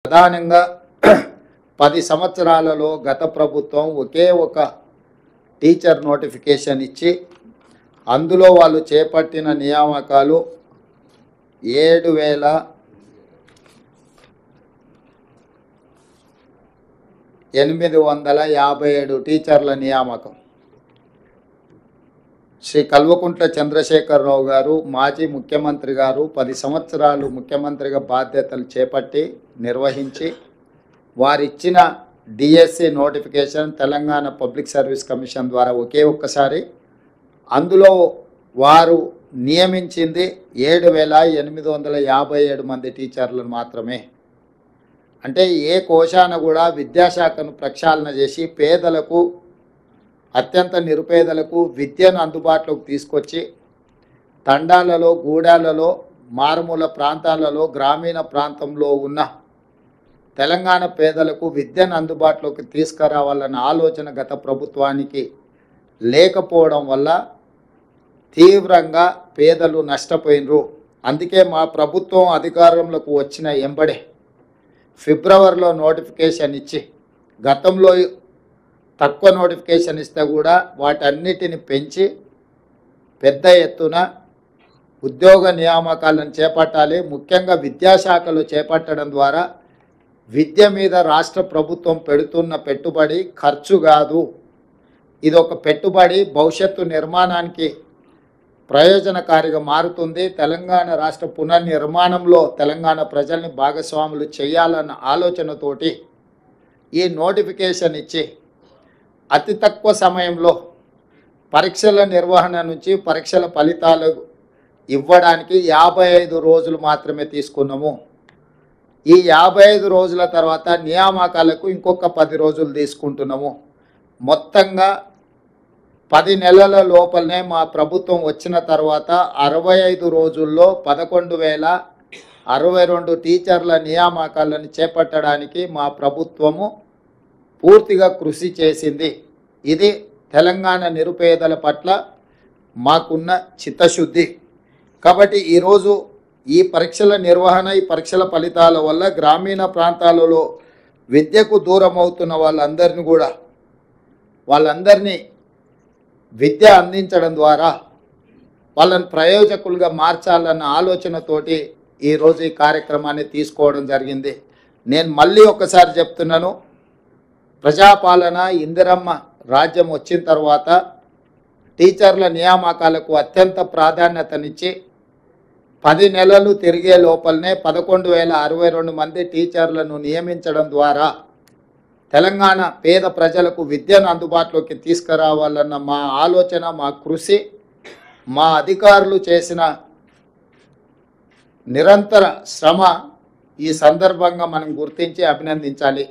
ప్రధానంగా 10 సంవత్సరాలలో గత ప్రభుత్వం ఒకే ఒక టీచర్ నోటిఫికేషన్ ఇచ్చి అందులో వాళ్ళు చేపట్టిన నియామకాలు 7,857 టీచర్ల నియామకం. శ్రీ కల్వకుంట్ల చంద్రశేఖరరావు గారు మాజీ ముఖ్యమంత్రి గారు 10 సంవత్సరాలు ముఖ్యమంత్రిగా బాధ్యతలు చేపట్టి నిర్వహించి వారిచ్చిన DSC notification Telangana public service commission ద్వారా ఒకే ఒక్కసారి అందులో వారు నియమించింది 7,857 మంది టీచర్లను మాత్రమే. అంటే ఏ కోశాన కూడా విద్యాశాఖను ప్రక్షాళన చేసి పేదలకు అత్యంత నిరుపేదలకు విద్యను అందుబాటులోకి తీసుకొచ్చి తండాలలో గూడాలలో మారుమూల ప్రాంతాలలో గ్రామీణ ప్రాంతంలో ఉన్న తెలంగాణ పేదలకు విద్యను అందుబాటులోకి తీసుకురావాలన్న ఆలోచన గత ప్రభుత్వానికి లేకపోవడం వల్ల తీవ్రంగా పేదలు నష్టపోయినరు. అందుకే మా ప్రభుత్వం అధికారంలోకి వచ్చిన ఎంబడే ఫిబ్రవరిలో నోటిఫికేషన్ ఇచ్చి గతంలో తక్కువ నోటిఫికేషన్ ఇస్తే కూడా వాటన్నిటిని పెంచి పెద్ద ఎత్తున ఉద్యోగ నియామకాలను చేపట్టాలి. ముఖ్యంగా విద్యాశాఖలో చేపట్టడం ద్వారా విద్య మీద రాష్ట్ర ప్రభుత్వం పెడుతున్న పెట్టుబడి ఖర్చు కాదు, ఇది ఒక పెట్టుబడి భవిష్యత్తు నిర్మాణానికి ప్రయోజనకారిగా మారుతుంది. తెలంగాణ రాష్ట్ర పునర్నిర్మాణంలో తెలంగాణ ప్రజల్ని భాగస్వాములు చేయాలన్న ఆలోచనతోటి ఈ నోటిఫికేషన్ ఇచ్చి అతి తక్కువ సమయంలో పరీక్షల నిర్వహణ నుంచి పరీక్షల ఫలితాలు ఇవ్వడానికి 55 రోజులు మాత్రమే తీసుకున్నాము. ఈ 55 రోజుల తర్వాత నియామకాలకు ఇంకొక 10 రోజులు తీసుకుంటున్నాము. మొత్తంగా 10 నెలల లోపలనే మా ప్రభుత్వం వచ్చిన తర్వాత 65 రోజుల్లో 11,062 టీచర్ల నియామకాలను చేపట్టడానికి మా ప్రభుత్వము పూర్తిగా కృషి చేసింది. ఇది తెలంగాణ నిరుపేదల పట్ల మాకున్న చిత్తశుద్ధి. కాబట్టి ఈరోజు ఈ పరీక్షల నిర్వహణ ఈ పరీక్షల ఫలితాల వల్ల గ్రామీణ ప్రాంతాలలో విద్యకు దూరం అవుతున్న వాళ్ళందరినీ విద్య అందించడం ద్వారా వాళ్ళని ప్రయోజకులుగా మార్చాలన్న ఆలోచనతోటి ఈరోజు ఈ కార్యక్రమాన్ని తీసుకోవడం జరిగింది. నేను మళ్ళీ ఒకసారి చెప్తున్నాను, ప్రజాపాలన ఇందిరమ్మ రాజ్యం వచ్చిన తర్వాత టీచర్ల నియామకాలకు అత్యంత ప్రాధాన్యతనిచ్చి 10 నెలలు తిరిగే లోపలనే 11,062 మంది టీచర్లను నియమించడం ద్వారా తెలంగాణ పేద ప్రజలకు విద్యను అందుబాటులోకి తీసుకురావాలన్న మా ఆలోచన, మా కృషి, మా అధికారులు చేసిన నిరంతర శ్రమ ఈ సందర్భంగా మనం గుర్తించి అభినందించాలి.